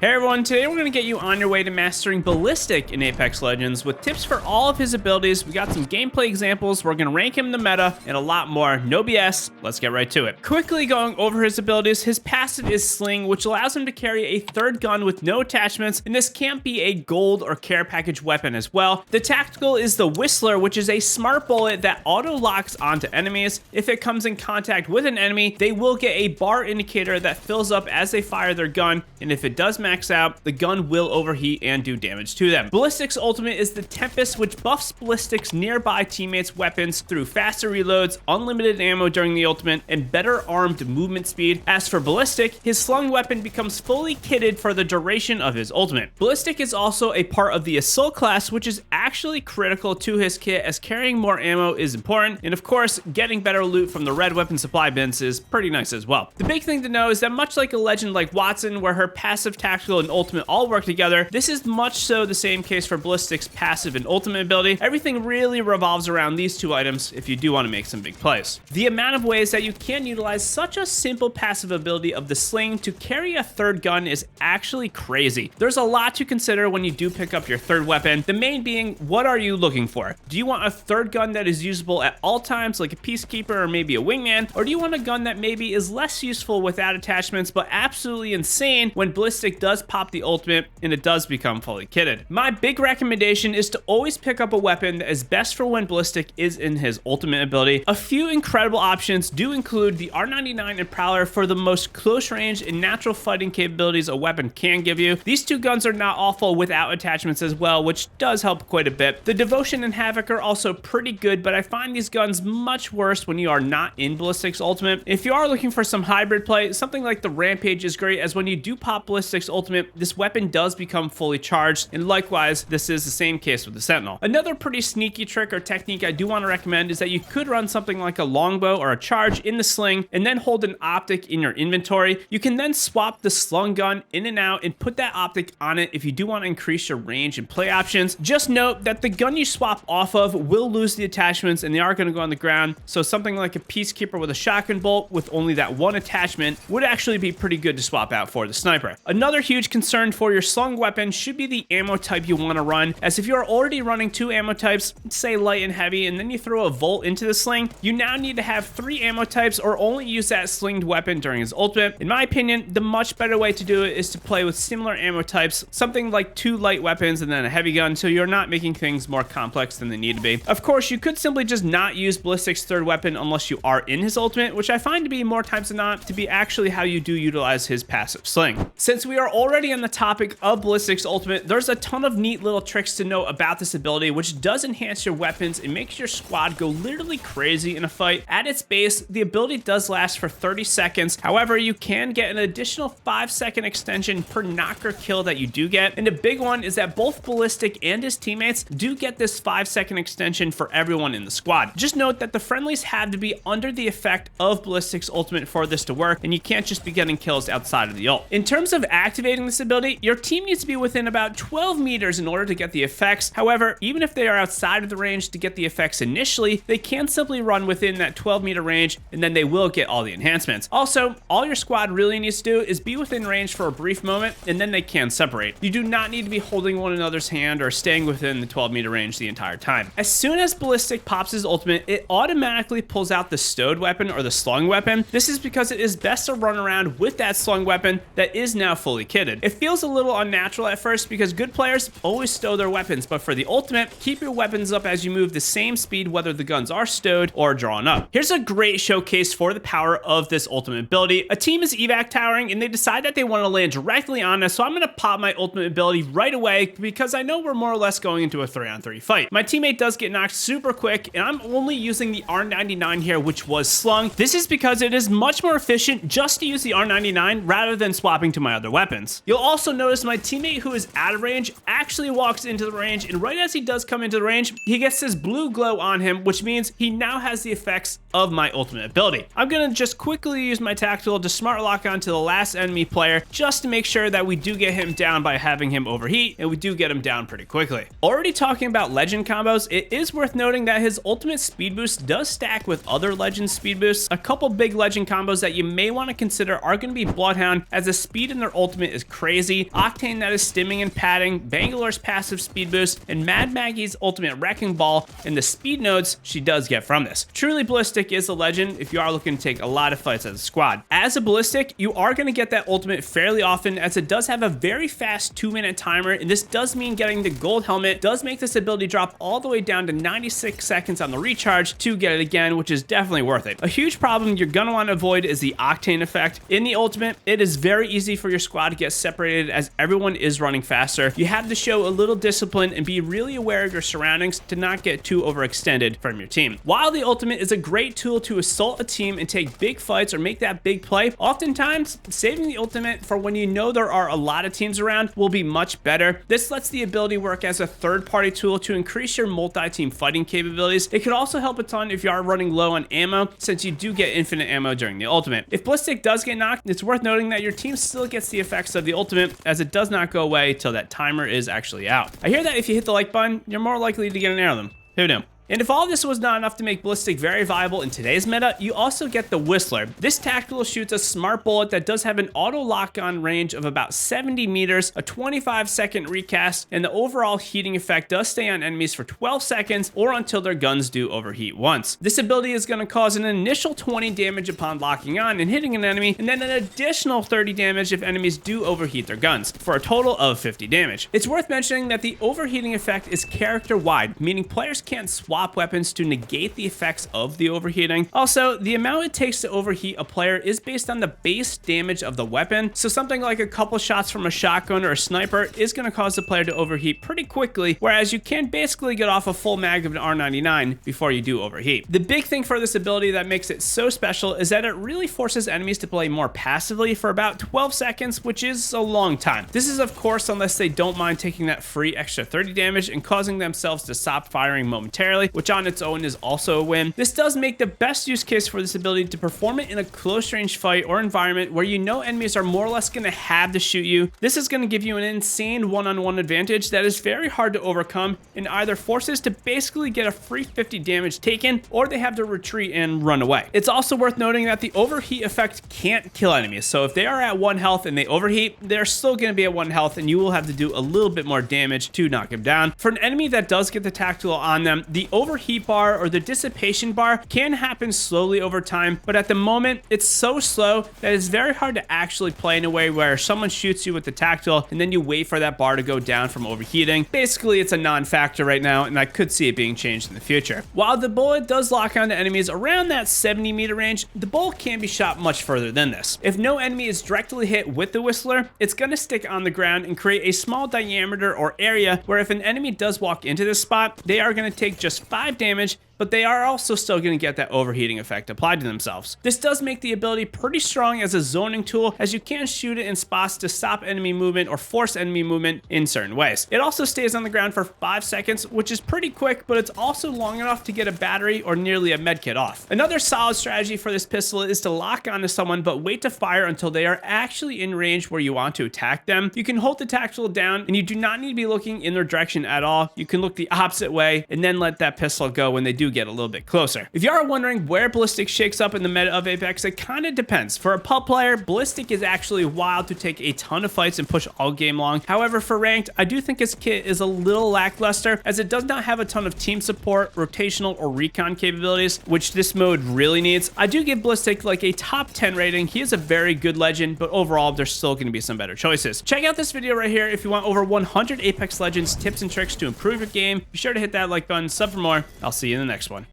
Hey everyone, today we're going to get you on your way to mastering Ballistic in Apex Legends with tips for all of his abilities. We got some gameplay examples, we're going to rank him in the meta, and a lot more. No BS, let's get right to it. Quickly going over his abilities, his passive is Sling, which allows him to carry a third gun with no attachments, and this can't be a gold or care package weapon as well. The tactical is the Whistler, which is a smart bullet that auto-locks onto enemies. If it comes in contact with an enemy, they will get a bar indicator that fills up as they fire their gun, and if it does max out, the gun will overheat and do damage to them. Ballistic's ultimate is the Tempest, which buffs Ballistic's nearby teammates' weapons through faster reloads, unlimited ammo during the ultimate, and better armed movement speed. As for Ballistic, his slung weapon becomes fully kitted for the duration of his ultimate. Ballistic is also a part of the Assault class, which is actually critical to his kit as carrying more ammo is important, and of course, getting better loot from the red weapon supply bins is pretty nice as well. The big thing to know is that much like a legend like Watson, where her passive, tactical, and ultimate all work together, this is much so the same case for Ballistic's passive and ultimate ability. Everything really revolves around these two items if you do want to make some big plays. The amount of ways that you can utilize such a simple passive ability of the Sling to carry a third gun is actually crazy. There's a lot to consider when you do pick up your third weapon, the main being, what are you looking for? Do you want a third gun that is usable at all times, like a Peacekeeper or maybe a Wingman, or do you want a gun that maybe is less useful without attachments but absolutely insane when Ballistic does pop the ultimate and it does become fully kitted? My big recommendation is to always pick up a weapon that is best for when Ballistic is in his ultimate ability. A few incredible options do include the R99 and Prowler for the most close range and natural fighting capabilities a weapon can give you. These two guns are not awful without attachments as well, which does help quite a bit. The Devotion and Havoc are also pretty good, but I find these guns much worse when you are not in Ballistic's ultimate. If you are looking for some hybrid play, something like the Rampage is great, as when you do pop Ballistic's ultimate, this weapon does become fully charged, and likewise, this is the same case with the Sentinel. Another pretty sneaky trick or technique I do want to recommend is that you could run something like a longbow or a charge in the Sling, and then hold an optic in your inventory. You can then swap the slung gun in and out and put that optic on it if you do want to increase your range and play options. Just note that the gun you swap off of will lose the attachments and they are going to go on the ground, so something like a Peacekeeper with a shotgun bolt with only that one attachment would actually be pretty good to swap out for the sniper. Another huge concern for your slung weapon should be the ammo type you want to run, as if you are already running two ammo types, say light and heavy, and then you throw a Volt into the Sling, you now need to have three ammo types or only use that slinged weapon during his ultimate. In my opinion, the much better way to do it is to play with similar ammo types, something like two light weapons and then a heavy gun, so you're not making things more complex than they need to be. Of course, you could simply just not use Ballistic's third weapon unless you are in his ultimate, which I find to be more times than not to be actually how you do utilize his passive Sling. Since we are already on the topic of Ballistic's ultimate, there's a ton of neat little tricks to know about this ability, which does enhance your weapons and makes your squad go literally crazy in a fight. At its base, the ability does last for 30 seconds. However, you can get an additional 5-second extension per knock or kill that you do get. And the big one is that both Ballistic and his teammates do get this 5-second extension for everyone in the squad. Just note that the friendlies have to be under the effect of Ballistic's ultimate for this to work, and you can't just be getting kills outside of the ult. In terms of activating this ability, your team needs to be within about 12 meters in order to get the effects. However, even if they are outside of the range to get the effects initially, they can simply run within that 12-meter range, and then they will get all the enhancements. Also, all your squad really needs to do is be within range for a brief moment, and then they can separate. You do not need to be holding one another's hand or staying within the 12-meter range the entire time. As soon as Ballistic pops his ultimate, it automatically pulls out the stowed weapon or the slung weapon. This is because it is best to run around with that slung weapon that is now fully kitted. It feels a little unnatural at first because good players always stow their weapons, but for the ultimate, keep your weapons up as you move the same speed whether the guns are stowed or drawn up. Here's a great showcase for the power of this ultimate ability. A team is evac towering and they decide that they want to land directly on us, so I'm going to pop my ultimate ability right away because I know we're more or less going into a 3-on-3 fight. My teammate does get knocked super quick and I'm only using the R99 here, which was slung. This is because it is much more efficient just to use the R99 rather than swapping to my other weapons. You'll also notice my teammate who is out of range actually walks into the range, and right as he does come into the range, he gets this blue glow on him, which means he now has the effects of my ultimate ability. I'm gonna just quickly use my tactical to smart lock onto the last enemy player just to make sure that we do get him down by having him overheat, and we do get him down pretty quickly. Already talking about legend combos, it is worth noting that his ultimate speed boost does stack with other legend speed boosts. A couple big legend combos that you may want to consider are going to be Bloodhound, as the speed in their ultimate is crazy, Octane, that is stimming and padding, Bangalore's passive speed boost, and Mad Maggie's ultimate Wrecking Ball, and the speed nodes she does get from this. Truly Ballistic is a legend if you are looking to take a lot of fights as a squad. As a Ballistic, you are going to get that ultimate fairly often, as it does have a very fast 2-minute timer, and this does mean getting the gold helmet does make this ability drop all the way down to 96 seconds on the recharge to get it again, which is definitely worth it. A huge problem you're going to want to avoid is the Octane effect. In the ultimate, it is very easy for your squad to get separated as everyone is running faster. You have to show a little discipline and be really aware of your surroundings to not get too overextended from your team. While the ultimate is a great tool to assault a team and take big fights or make that big play, oftentimes saving the ultimate for when you know there are a lot of teams around will be much better. This lets the ability work as a third-party tool to increase your multi-team fighting capabilities. It could also help a ton if you are running low on ammo, since you do get infinite ammo during the ultimate. If Ballistic does get knocked, it's worth noting that your team still gets the effects of the ultimate, as it does not go away till that timer is actually out. I hear that if you hit the like button, you're more likely to get an heirloom. Who knew? And if all this was not enough to make Ballistic very viable in today's meta, you also get the Whistler. This tactical shoots a smart bullet that does have an auto lock-on range of about 70 meters, a 25-second recast, and the overall heating effect does stay on enemies for 12 seconds or until their guns do overheat once. This ability is going to cause an initial 20 damage upon locking on and hitting an enemy, and then an additional 30 damage if enemies do overheat their guns, for a total of 50 damage. It's worth mentioning that the overheating effect is character-wide, meaning players can't swap weapons to negate the effects of the overheating. Also, the amount it takes to overheat a player is based on the base damage of the weapon, so something like a couple shots from a shotgun or a sniper is going to cause the player to overheat pretty quickly, whereas you can basically get off a full mag of an R99 before you do overheat. The big thing for this ability that makes it so special is that it really forces enemies to play more passively for about 12 seconds, which is a long time. This is of course unless they don't mind taking that free extra 30 damage and causing themselves to stop firing momentarily, which on its own is also a win. This does make the best use case for this ability to perform it in a close range fight or environment where you know enemies are more or less going to have to shoot you. This is going to give you an insane one-on-one advantage that is very hard to overcome, and either forces to basically get a free 50 damage taken, or they have to retreat and run away. It's also worth noting that the overheat effect can't kill enemies, so if they are at 1 health and they overheat, they're still going to be at 1 health, and you will have to do a little bit more damage to knock them down. For an enemy that does get the tactical on them, the overheat bar or the dissipation bar can happen slowly over time, but at the moment it's so slow that it's very hard to actually play in a way where someone shoots you with the tactical and then you wait for that bar to go down from overheating. Basically, it's a non-factor right now, and I could see it being changed in the future. While the bullet does lock onto enemies around that 70-meter range, the bullet can be shot much further than this. If no enemy is directly hit with the Whistler, it's going to stick on the ground and create a small diameter or area where if an enemy does walk into this spot, they are going to take just 5 damage, but they are also still going to get that overheating effect applied to themselves. This does make the ability pretty strong as a zoning tool, as you can shoot it in spots to stop enemy movement or force enemy movement in certain ways. It also stays on the ground for 5 seconds, which is pretty quick, but it's also long enough to get a battery or nearly a medkit off. Another solid strategy for this pistol is to lock onto someone but wait to fire until they are actually in range where you want to attack them. You can hold the tactical down, and you do not need to be looking in their direction at all. You can look the opposite way and then let that pistol go when they do get a little bit closer. If you are wondering where Ballistic shakes up in the meta of Apex, it kind of depends. For a pub player, Ballistic is actually wild to take a ton of fights and push all game long. However, for ranked, I do think his kit is a little lackluster, as it does not have a ton of team support, rotational, or recon capabilities, which this mode really needs. I do give Ballistic like a top 10 rating. He is a very good legend, but overall, there's still going to be some better choices. Check out this video right here if you want over 100 Apex Legends tips and tricks to improve your game. Be sure to hit that like button, sub for more. I'll see you in the next one.